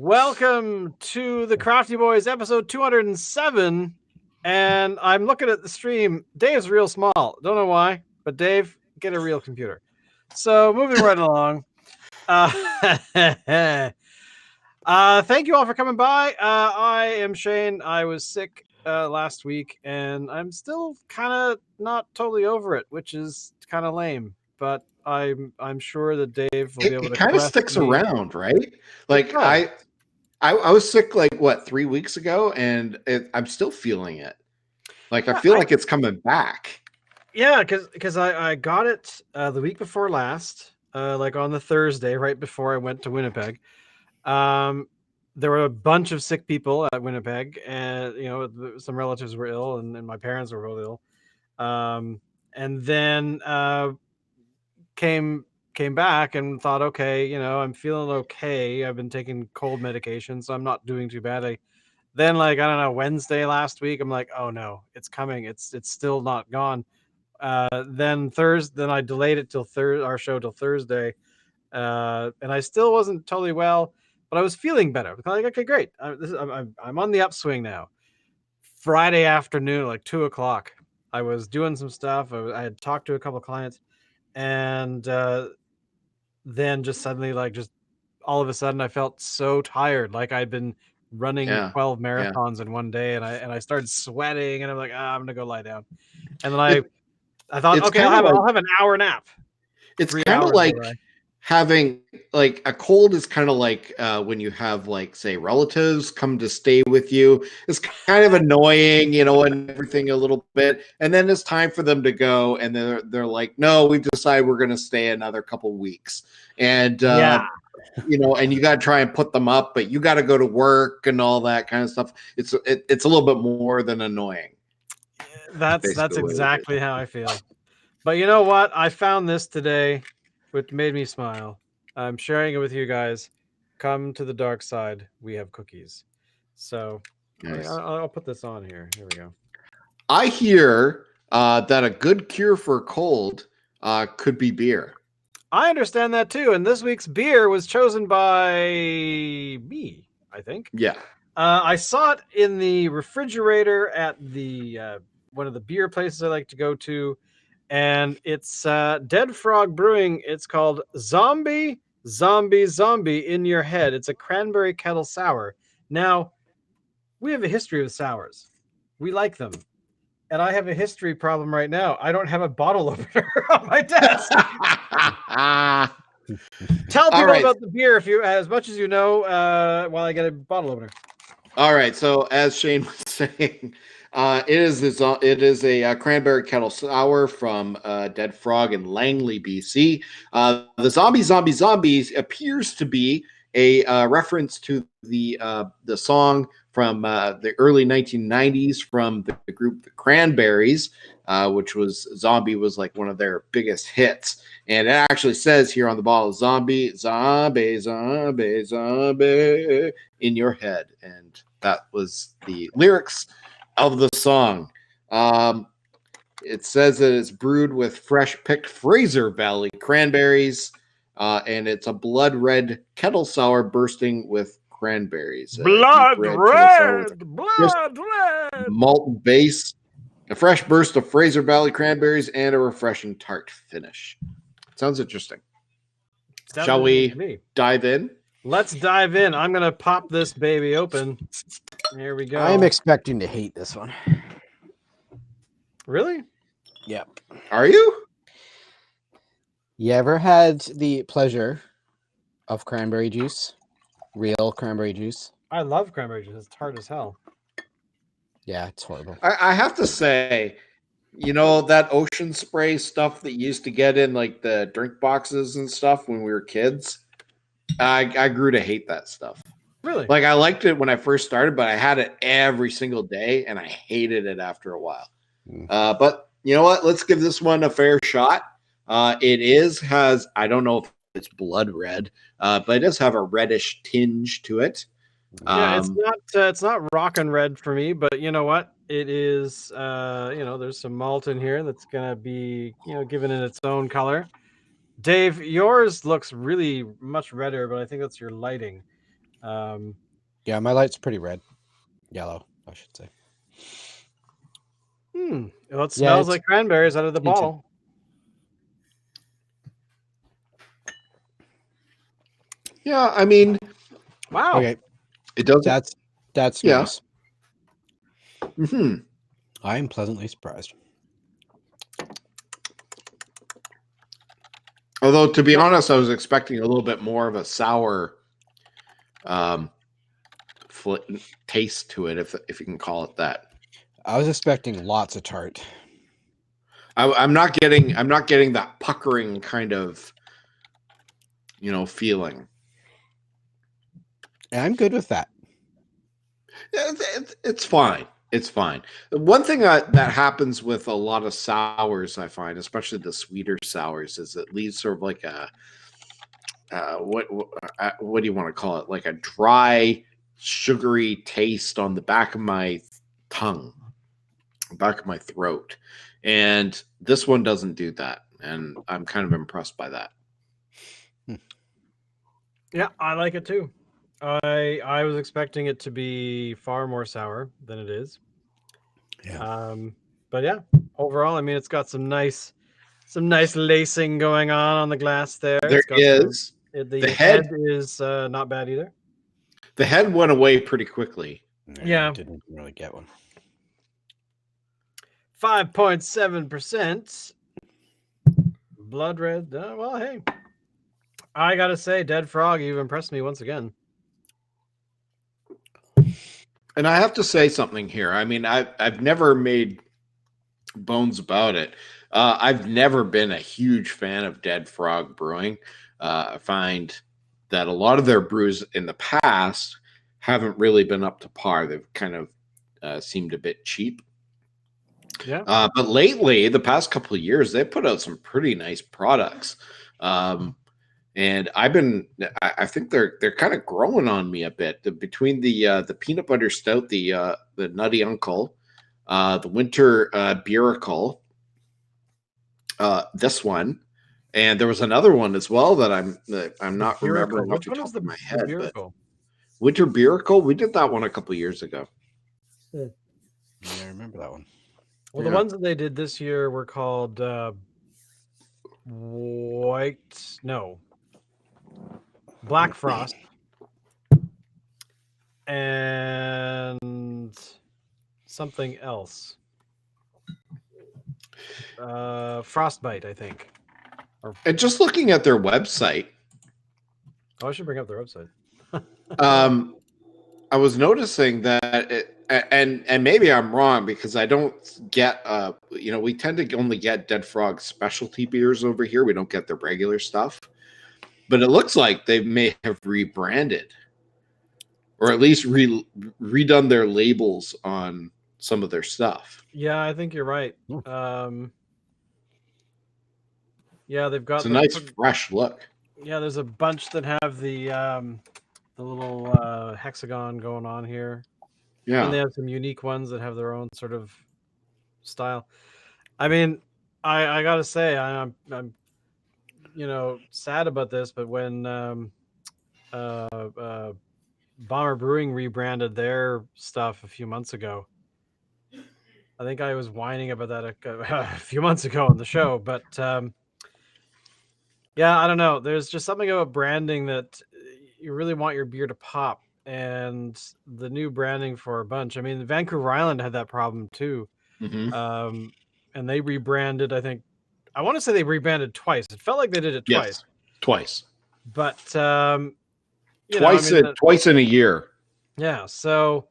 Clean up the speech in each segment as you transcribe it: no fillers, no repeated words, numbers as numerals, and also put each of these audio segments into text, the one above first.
Welcome to the Crafty Boys episode 207. And I'm looking at the stream. Dave's real small. Don't know why, but Dave, get a real computer. So moving right along. Thank you all for coming by. I am Shane. I was sick last week, and I'm still kind of not totally over it, which is kind of lame. But I'm sure that Dave will be able to. It kind of sticks around, right? Like I was sick like 3 weeks ago, and I'm still feeling it. Like I feel like it's coming back. Yeah, because I got it the week before last, like on the Thursday right before I went to Winnipeg. There were a bunch of sick people at Winnipeg, and some relatives were ill, and my parents were both ill. And then came back and thought, okay, I'm feeling okay. I've been taking cold medication, so I'm not doing too bad. Then, I don't know, Wednesday last week, I'm like, oh no, it's coming. It's still not gone. Then I delayed it till our show till Thursday, and I still wasn't totally well, but I was feeling better. Like, okay, great. I'm on the upswing now. Friday afternoon, like 2:00, I was doing some stuff. I had talked to a couple of clients, and then just suddenly, just all of a sudden, I felt so tired, like I'd been running 12 marathons in one day, and I started sweating, and I'm like, I'm gonna go lie down. And then I thought, okay, I'll have an hour nap. It's kind of like having like a cold is kind of like when you have say relatives come to stay with you. It's kind of annoying, and everything a little bit. And then it's time for them to go, and they're like, no, we've decided we're going to stay another couple weeks. And and you got to try and put them up, but you got to go to work and all that kind of stuff. It's a little bit more than annoying. That's exactly how I feel. But you know what? I found this today, which made me smile. I'm sharing it with you guys. Come to the dark side. We have cookies. So nice. I'll put this on here. Here we go. I hear that a good cure for a cold could be beer. I understand that too. And this week's beer was chosen by me, I think. Yeah. I saw it in the refrigerator at the one of the beer places I like to go to. And it's Dead Frog Brewing. It's called Zooombie, Zombie, Zombie in Your Head. It's a Cranberry Kettle Sour. Now, we have a history with sours. We like them. And I have a history problem right now. I don't have a bottle opener on my desk. Tell people about the beer as much as you know while I get a bottle opener. All right. So as Shane was saying, it is a Cranberry Kettle Sour from Dead Frog in Langley, BC. The Zombie appears to be a reference to the song from the early 1990s from the group the Cranberries, which was Zombie was like one of their biggest hits. And it actually says here on the bottle, Zombie, Zombie, Zombie, Zombie in your head. And that was the lyrics of the song. It says that it's brewed with fresh picked Fraser Valley cranberries, and it's a blood red kettle sour bursting with cranberries. Blood red malt base, a fresh burst of Fraser Valley cranberries, and a refreshing tart finish. Sounds interesting. Shall we dive in? Let's dive in. I'm going to pop this baby open. Here we go. I'm expecting to hate this one. Really? Yeah. Are you? You ever had the pleasure of cranberry juice? Real cranberry juice? I love cranberry juice. It's tart as hell. Yeah, it's horrible. I have to say, that ocean spray stuff that you used to get in like the drink boxes and stuff when we were kids, I grew to hate that stuff. Really? Like I liked it when I first started, but I had it every single day and I hated it after a while. But you know what? Let's give this one a fair shot. It has, I don't know if it's blood red, but it does have a reddish tinge to it. Yeah, it's not rockin' red for me, but you know what? It is, there's some malt in here that's going to be, given in its own color. Dave, yours looks really much redder, but I think that's your lighting. Yeah, my light's pretty red. Yellow, I should say. Well, it Yeah, smells it's like cranberries out of the tinted. bottle. Yeah, I mean, Wow. Okay, it doesn't. that's Yeah. nice. I'm pleasantly surprised. Although, to be honest, I was expecting a little bit more of a sour taste to it, if you can call it that. I was expecting lots of tart. I'm not getting that puckering kind of, feeling. And I'm good with that. It's fine. It's fine. One thing that happens with a lot of sours, I find, especially the sweeter sours, is it leaves sort of like a what do you want to call it? Like a dry, sugary taste on the back of my tongue, back of my throat, and this one doesn't do that, and I'm kind of impressed by that. Yeah, I like it too. I was expecting it to be far more sour than it is. Yeah. But yeah, overall, I mean, it's got some nice lacing going on the glass there. There It's got is the head is not bad either. The head went away pretty quickly. Yeah. Didn't really get one. 5.7% blood red. Well, hey, I gotta say, Dead Frog, you've impressed me once again. And I have to say something here. I mean, I've never made bones about it. I've never been a huge fan of Dead Frog Brewing. I find that a lot of their brews in the past haven't really been up to par. They've kind of seemed a bit cheap. Yeah. But lately, the past couple of years, they've put out some pretty nice products. And I think they're kind of growing on me a bit. Between the peanut butter stout, the Nutty Uncle, the Winter Beeracle, this one, and there was another one as well that I'm not remembering off the top of my head. But Winter Beeracle, we did that one a couple of years ago. Yeah, I remember that one. Well, the ones that they did this year were called Black Frost and something else. Frostbite, I think. And just looking at their website. Oh, I should bring up their website. I was noticing that and maybe I'm wrong because I don't get we tend to only get Dead Frog specialty beers over here. We don't get the regular stuff. But it looks like they may have rebranded or at least redone their labels on some of their stuff. Yeah, I think you're right. Yeah, they've got a nice fresh look. Yeah, there's a bunch that have the little hexagon going on here. Yeah. And they have some unique ones that have their own sort of style. I mean, I gotta say, I'm sad about this, but when Bomber Brewing rebranded their stuff a few months ago, I think I was whining about that a few months ago on the show, but yeah, I don't know. There's just something about branding that you really want your beer to pop, and the new branding for a bunch. I mean, Vancouver Island had that problem too, and they rebranded. I want to say they rebranded twice. It felt like they did it twice. Yes, twice. But twice in a year. Yeah. So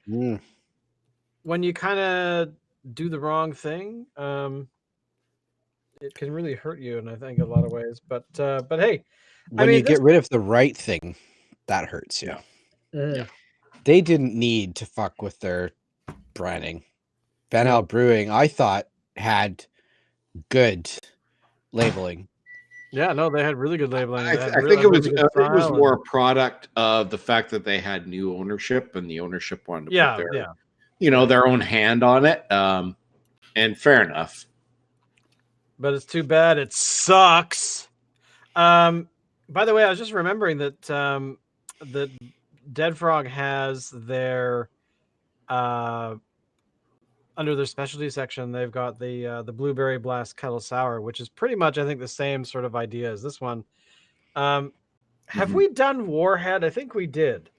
when you kind of do the wrong thing, it can really hurt you, and I think a lot of ways. But hey, when you get rid of the right thing, that hurts you. Yeah. They didn't need to fuck with their branding. Van Hal Brewing, I thought, had good labeling. Yeah, no, they had really good labeling. I think it was more a product of the fact that they had new ownership, and the ownership wanted to put their their own hand on it. And fair enough. But it's too bad it sucks. By the way, I was just remembering that that Dead Frog has their under their specialty section. They've got the Blueberry Blast Kettle Sour, which is pretty much, I think, the same sort of idea as this one. Have we done Warhead? I think we did.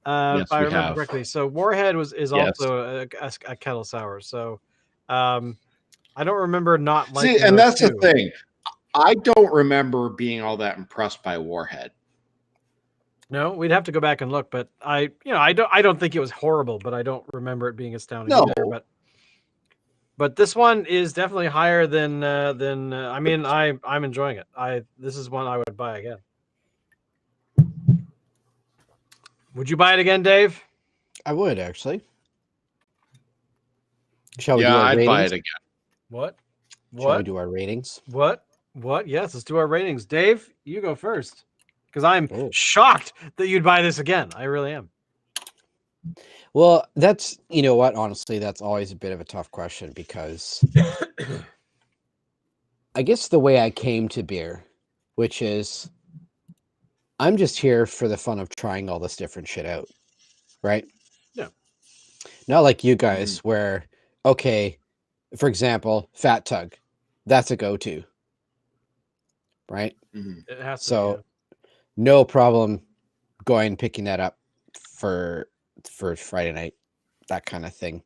If Yes, I we remember have. correctly. So Warhead is Yes. also a kettle sour. So I don't remember not liking See, and those that's two. the thing. I don't remember being all that impressed by Warhead. No, we'd have to go back and look, but I don't think it was horrible, but I don't remember it being astounding No. either. But this one is definitely higher than I mean, I'm enjoying it. This is one I would buy again. Would you buy it again, Dave? I would actually. Shall we do Yeah, our I'd ratings? buy it again. What? Shall we do our ratings? What? Yes, let's do our ratings. Dave, you go first. Because I'm Oh. shocked that you'd buy this again. I really am. Well, that's, you know what, honestly, that's always a bit of a tough question because I guess the way I came to beer, which is I'm just here for the fun of trying all this different shit out, right? Yeah. Not like you guys where, okay, for example, Fat Tug, that's a go-to, right? It has to. So no problem going picking that up for Friday night, that kind of thing,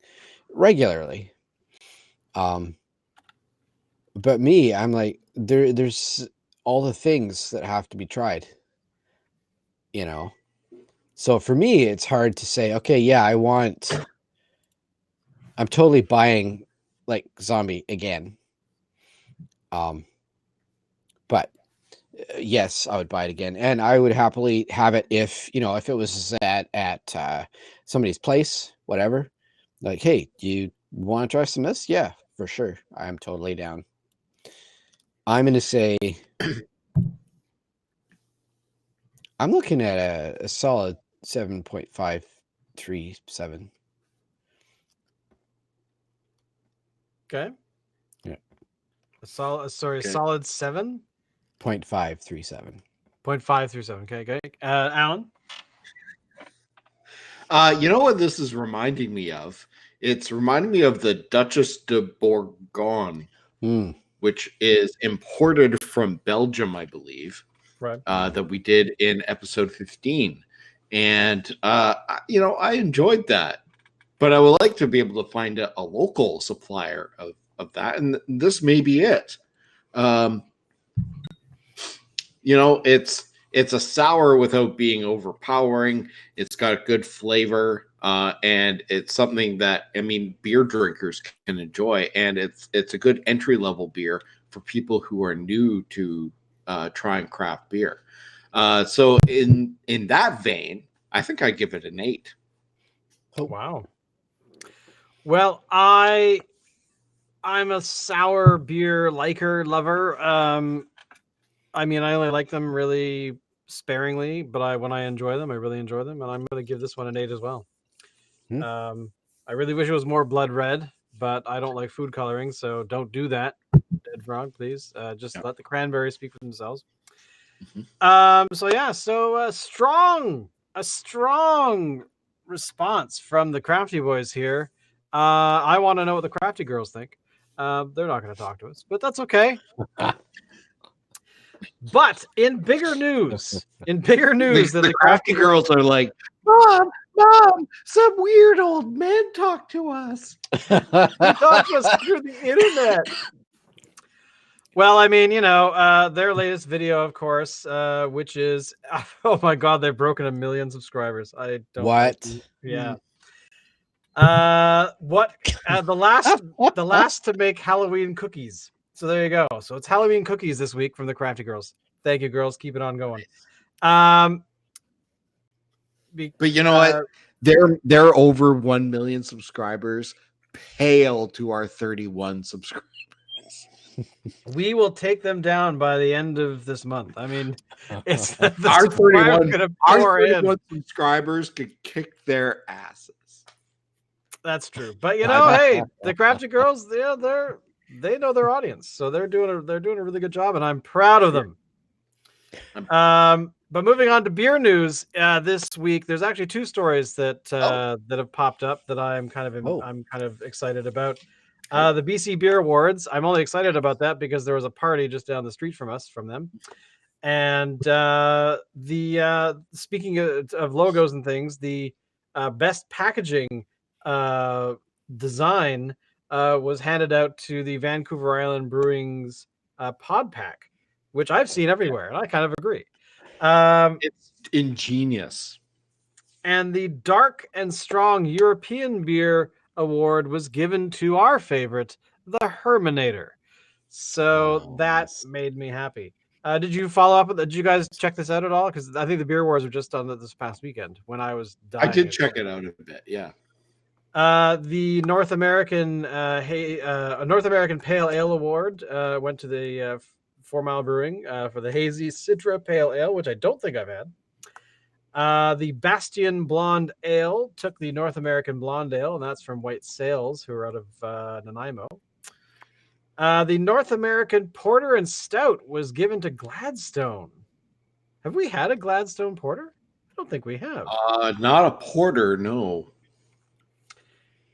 regularly. But me, I'm like, there's all the things that have to be tried, you know. So for me, it's hard to say, okay, yeah, I'm totally buying like Zombie again. But yes, I would buy it again, and I would happily have it if it was at somebody's place, whatever. Like, hey, do you want to try some of this? Yeah, for sure. I'm totally down. I'm going to say I'm looking at a solid 7.537. Okay. Yeah. Solid 7? 0.537. 0.537. Okay. Alan? You know what this is reminding me of? It's reminding me of the Duchess de Bourgogne, which is imported from Belgium, I believe. Right. That we did in episode 15. And, I enjoyed that. But I would like to be able to find a local supplier of that. And this may be it. It's a sour without being overpowering. It's got good flavor, and it's something that beer drinkers can enjoy, and it's a good entry level beer for people who are new to trying craft beer. So in that vein, I think I give it an 8. Oh wow! Well, I'm a sour beer lover. I only like them really sparingly, but when I enjoy them, I really enjoy them, and I'm going to give this one an 8 as well. I really wish it was more blood red, but I don't like food coloring, so don't do that, Dead Frog, please. Just let the cranberries speak for themselves. So a strong response from the Crafty boys here. I want to know what the Crafty girls think. They're not going to talk to us, but that's okay. But in bigger news, that the Crafty girls are like, Mom, some weird old men talk to us. They talk to us through the internet. Well, their latest video, of course, which is, oh my God, they've broken 1 million subscribers. I don't. What? Yeah. The last to make Halloween cookies. So there you go. So it's Halloween cookies this week from the Crafty girls. Thank you, girls. Keep it on going. But you know what? They're over 1 million subscribers, pale to our 31 subscribers. We will take them down by the end of this month. It's our 31 subscribers could kick their asses. That's true. But hey, the Crafty girls, they know their audience, so they're doing a really good job, and I'm proud of them. But moving on to beer news, this week there's actually two stories that that have popped up that I'm kind of excited about. The BC Beer Awards. I'm only excited about that because there was a party just down the street from them. And speaking of logos and things, the best packaging design was handed out to the Vancouver Island Brewing's pod pack, which I've seen everywhere, and I kind of agree. It's ingenious. And the Dark and Strong European Beer Award was given to our favorite, the Herminator. So that made me happy. Did you follow up? Did you guys check this out at all? Because I think the Beer Wars were just on this past weekend when I was dying. I did check it out a bit, yeah. The North American North American Pale Ale Award went to the 4 Mile Brewing for the Hazy Citra Pale Ale, which I don't think I've had. The Bastion Blonde Ale took the North American Blonde Ale, and that's from White Sails, who are out of Nanaimo. The North American Porter and Stout was given to Gladstone. Have we had a Gladstone Porter? I don't think we have. Not a porter, no.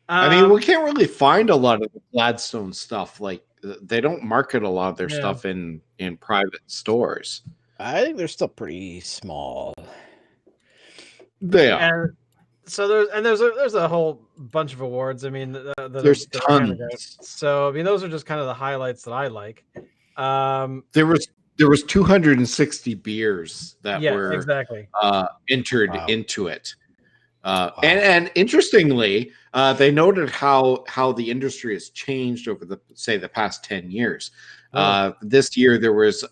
I mean, we can't really find a lot of the Gladstone stuff. Like, they don't market a lot of their stuff in private stores. I think they're still pretty small. They are. And so there's a whole bunch of awards. I mean, there's tons. So I mean, those are just kind of the highlights that I like. There was 260 beers that were exactly entered into it. And interestingly, they noted how the industry has changed over the past 10 years. This year there was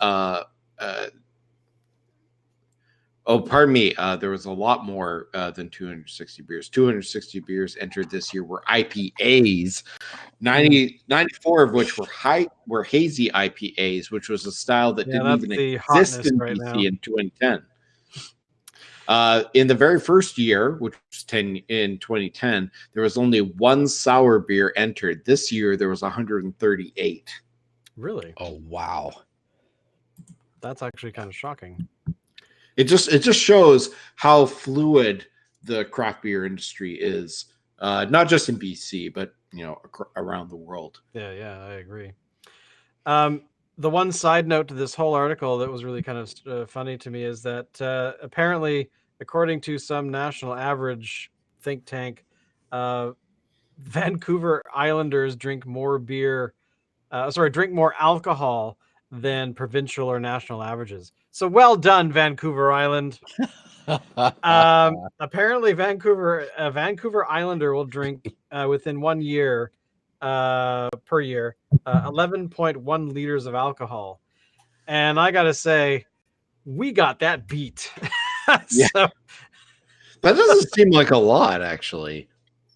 there was a lot more than 260 beers. 260 beers entered this year were IPAs, 94 of which were hazy IPAs, which was a style that didn't even exist in BC in 2010. In the very first year, which was in 2010, there was only one sour beer entered. This year, there was 138. Really? Oh, wow. That's actually kind of shocking. It just shows how fluid the craft beer industry is, not just in BC, but around the world. Yeah, I agree. The one side note to this whole article that was really kind of funny to me is that apparently, according to some national average think tank, Vancouver Islanders drink more alcohol than provincial or national averages. So well done, Vancouver Island. Apparently, Vancouver Islander will drink within 1 year per year 11.1 liters of alcohol, and I gotta say, we got that beat. Yeah. So, that doesn't seem like a lot, actually.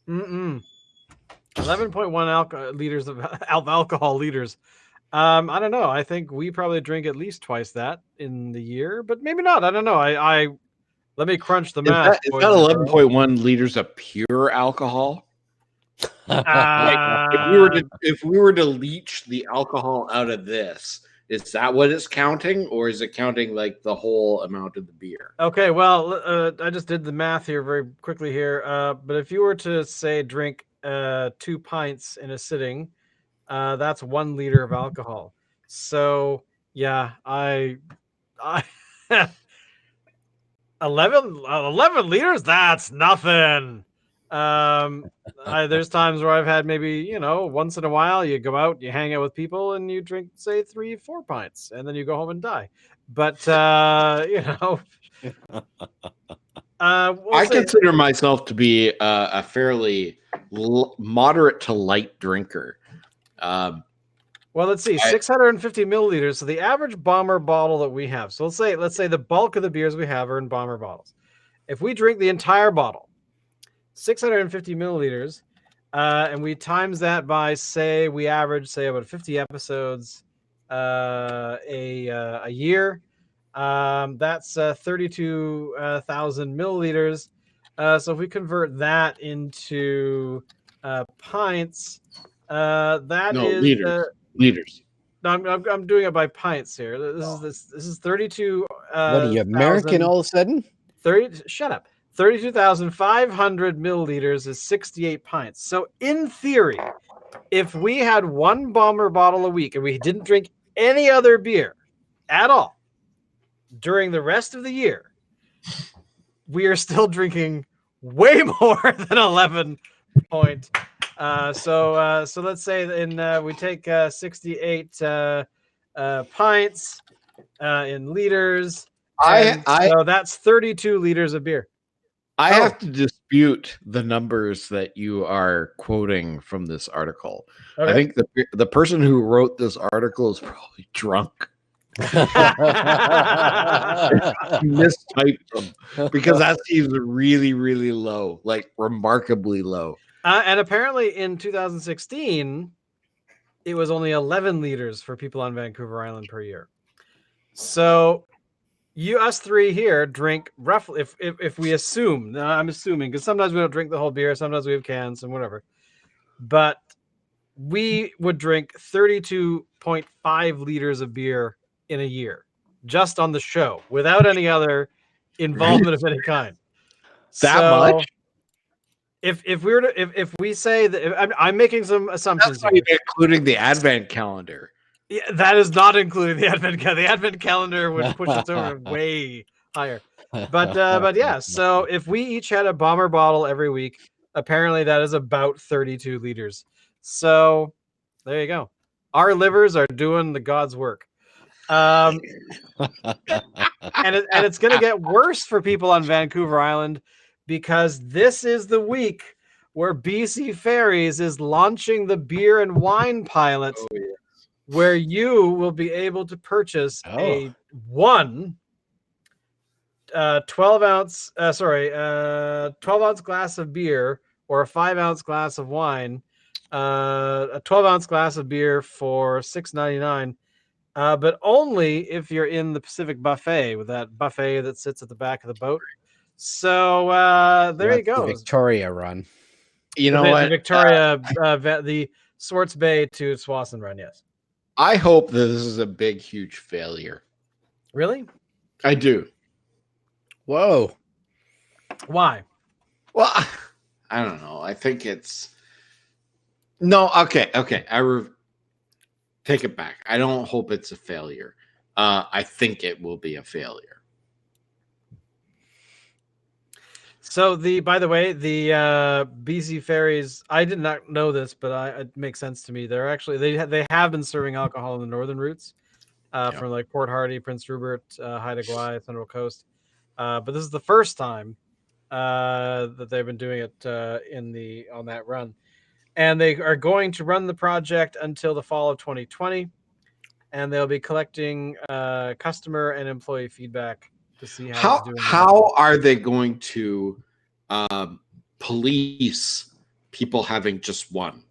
11.1 liters of alcohol liters. I don't know. I think we probably drink at least twice that in the year, but maybe not. I don't know. I let me crunch the math. Is that 11.1 liters of pure alcohol? If we were to leach the alcohol out of this, is that what it's counting, or is it counting like the whole amount of the beer? Okay, well, I just did the math here very quickly here. But if you were to say drink 2 pints in a sitting, that's 1 liter of alcohol. So yeah, I 11 liters. That's nothing. There's times where I've had maybe, once in a while you go out, you hang out with people and you drink, say 3-4 pints and then you go home and die. But, I consider myself to be a fairly moderate to light drinker. Well, let's see, 650 milliliters. So the average bomber bottle that we have. So let's say the bulk of the beers we have are in bomber bottles. If we drink the entire bottle, 650 milliliters, and we times that by, say, we average, say, about 50 episodes a year. That's 32,000 milliliters. So if we convert that into pints, liters. No, I'm doing it by pints here. This is 32 What are you, American all of a sudden? 30. Shut up. 32,500 milliliters is 68 pints. So in theory, if we had one bomber bottle a week and we didn't drink any other beer at all during the rest of the year, we are still drinking way more than 11 point. So let's say we take 68 pints in liters. So that's 32 liters of beer. I have to dispute the numbers that you are quoting from this article. Okay. I think the person who wrote this article is probably drunk. Mistyped them because that seems really, really low, like remarkably low. And apparently in 2016, it was only 11 liters for people on Vancouver Island per year. So us three here drink roughly, if we assume, now I'm assuming, because sometimes we don't drink the whole beer, sometimes we have cans and whatever, but we would drink 32.5 liters of beer in a year, just on the show, without any other involvement of any kind. That much? If we say that, I'm making some assumptions. That's not even including the advent calendar. Yeah, that is not including the advent calendar. The advent calendar would push us over way higher. But yeah, so if we each had a bomber bottle every week, apparently that is about 32 liters. So there you go. Our livers are doing the God's work. And it's going to get worse for people on Vancouver Island, because this is the week where BC Ferries is launching the beer and wine pilot, where you will be able to purchase a 12 ounce glass of beer or a 5 ounce glass of wine, a 12 ounce glass of beer for $6.99. But only if you're in the Pacific Buffet, with that buffet that sits at the back of the boat. So there you go. The Victoria run. You know the what? Victoria, the Swartz Bay to Swanson run, yes. I hope that this is a big, huge failure. Really? I do. Whoa. Why? Well, I don't know. I think it's no. Okay. Take it back. I don't hope it's a failure. I think it will be a failure. So by the way, the BC Ferries, I did not know this, but it makes sense to me. They're actually they have been serving alcohol on the northern routes, from like Port Hardy, Prince Rupert, Haida Gwaii, Central Coast. But this is the first time that they've been doing it on that run, and they are going to run the project until the fall of 2020, and they'll be collecting customer and employee feedback to see how it's doing. How are they going to police people having just one?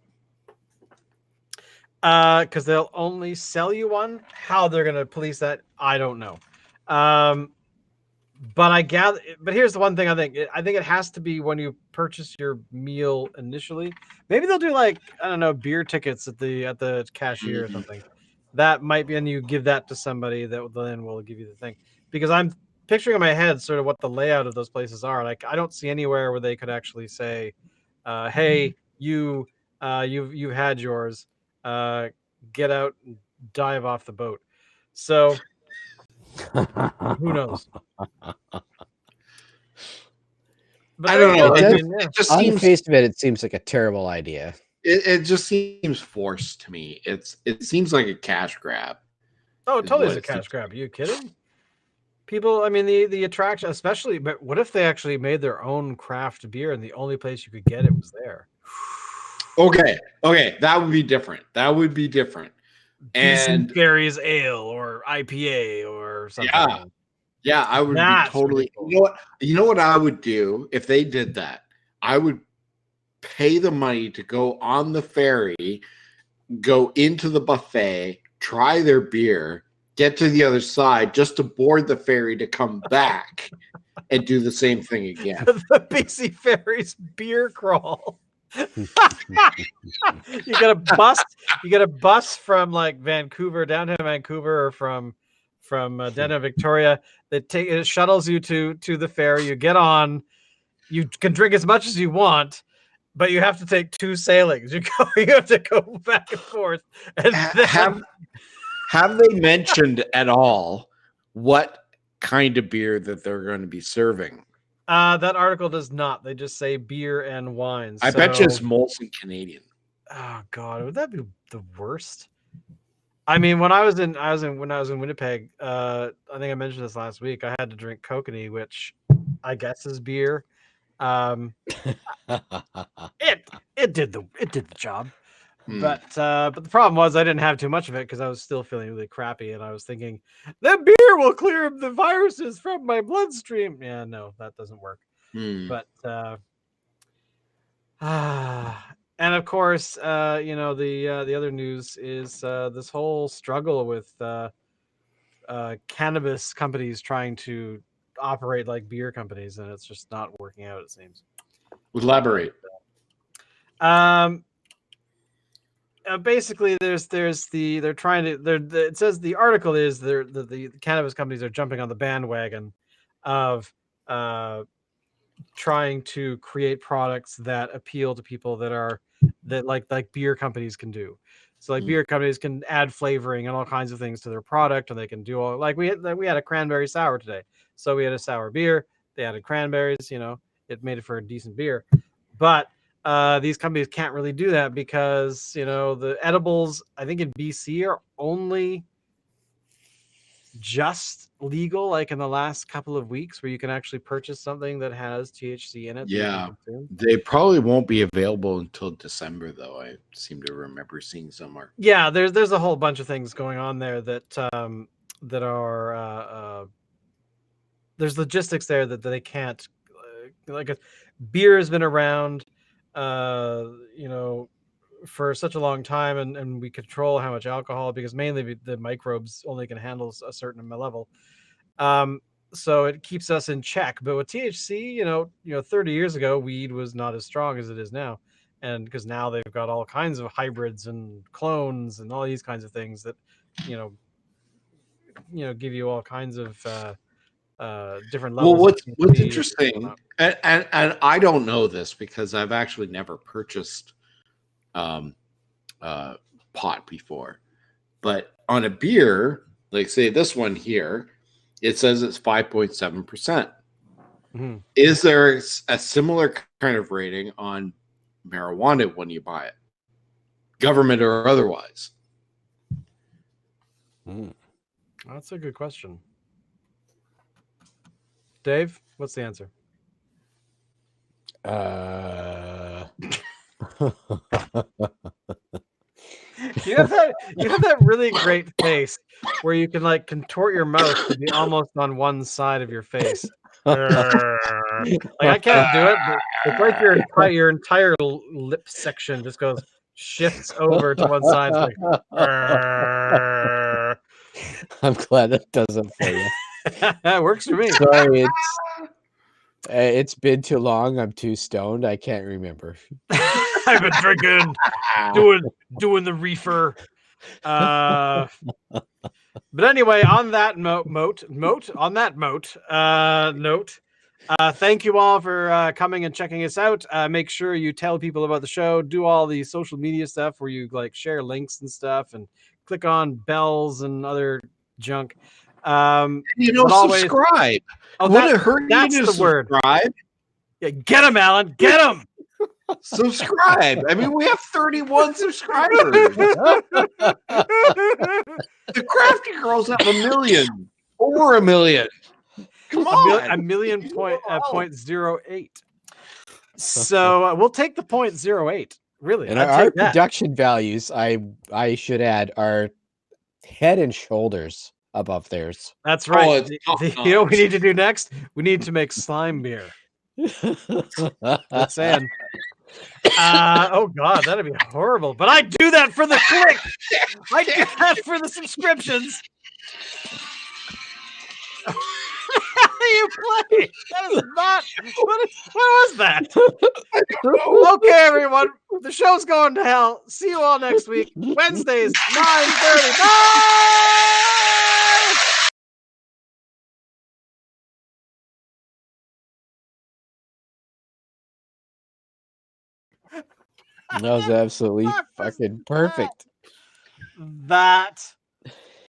Because they'll only sell you one. How they're going to police that, I don't know. But here's the one thing I think it has to be when you purchase your meal initially. Maybe they'll do, like, I don't know, beer tickets at the cashier or something. That might be, and you give that to somebody that then will give you the thing. Because I'm picturing in my head sort of what the layout of those places are. Like, I don't see anywhere where they could actually say, "Hey, you've had yours. Get out and dive off the boat." So who knows? But I don't know. It just on the face of it, it seems like a terrible idea. It just seems forced to me. It seems like a cash grab. Oh, it totally is a cash grab. Are you kidding? People, I mean, the attraction, especially, but what if they actually made their own craft beer and the only place you could get it was there? Okay, that would be different. And Gary's Ale or IPA or something. Yeah, I would be totally. You know what I would do if they did that? I would pay the money to go on the ferry, go into the buffet, try their beer, get to the other side, just to board the ferry to come back and do the same thing again. The BC Ferries beer crawl. You got a bus from like Vancouver, downtown Vancouver, or from from Denver, Victoria. It shuttles you to the fair. You get on. You can drink as much as you want, but you have to take 2 sailings. You have to go back and forth. And then... Have they mentioned at all what kind of beer that they're going to be serving? That article does not. They just say beer and wine. I bet you it's Molson Canadian. Oh God, would that be the worst? I mean, when I was in Winnipeg, I think I mentioned this last week. I had to drink kokanee, which I guess is beer. It did the job. But the problem was I didn't have too much of it because I was still feeling really crappy, and I was thinking that beer will clear the viruses from my bloodstream. Yeah, no, that doesn't work. But and of course, the other news is this whole struggle with cannabis companies trying to operate like beer companies, and it's just not working out. It seems. Elaborate. Basically, it says the article is the cannabis companies are jumping on the bandwagon of trying to create products that appeal to people that like beer companies can do. So like beer companies can add flavoring and all kinds of things to their product, and they can do all we had a cranberry sour today. So we had a sour beer. They added cranberries. It made it for a decent beer, but these companies can't really do that because the edibles, I think in BC, are only just legal like in the last couple of weeks, where you can actually purchase something that has THC in it. Yeah, they probably won't be available until December, though. I seem to remember seeing somewhere. Yeah, there's a whole bunch of things going on there that are there's logistics there that they can't beer has been around for such a long time, and we control how much alcohol, because mainly the microbes only can handle a certain level. So it keeps us in check. But with THC, 30 years ago, weed was not as strong as it is now. And because now they've got all kinds of hybrids and clones and all these kinds of things that, give you all kinds of different levels. Well, what's interesting, and I don't know this because I've actually never purchased pot before, but on a beer, like say this one here, it says it's 5.7%. Mm-hmm. Is there a similar kind of rating on marijuana when you buy it, government or otherwise? That's a good question. Dave, what's the answer? You have that really great face where you can like contort your mouth to be almost on one side of your face. Like I can't do it, but it's like your entire lip section just shifts over to one side. It's like, I'm glad that does it for you. That works for me. Sorry, it's been too long. I'm too stoned. I can't remember. I've been drinking, doing the reefer. But anyway, on that note, thank you all for coming and checking us out. Make sure you tell people about the show. Do all the social media stuff where you like share links and stuff, and click on bells and other junk. Subscribe. Oh, that's the word. Subscribe. Yeah, get them, Alan. Get them. Subscribe. I mean, we have 31 subscribers. The Crafty girls have 1 million. Over 1 million. Come on. A million point 0.08. So we'll take the 0.08. Really. And our production values, I should add, are head and shoulders above theirs. That's right. You know what we need to do next? We need to make slime beer. That's saying. Oh God, that'd be horrible. But I do that for the click. I do that for the subscriptions. You play? That is not. What was that? Okay, everyone. The show's going to hell. See you all next week. Wednesdays, 9:30. Bye. That was absolutely Fuck was fucking perfect. That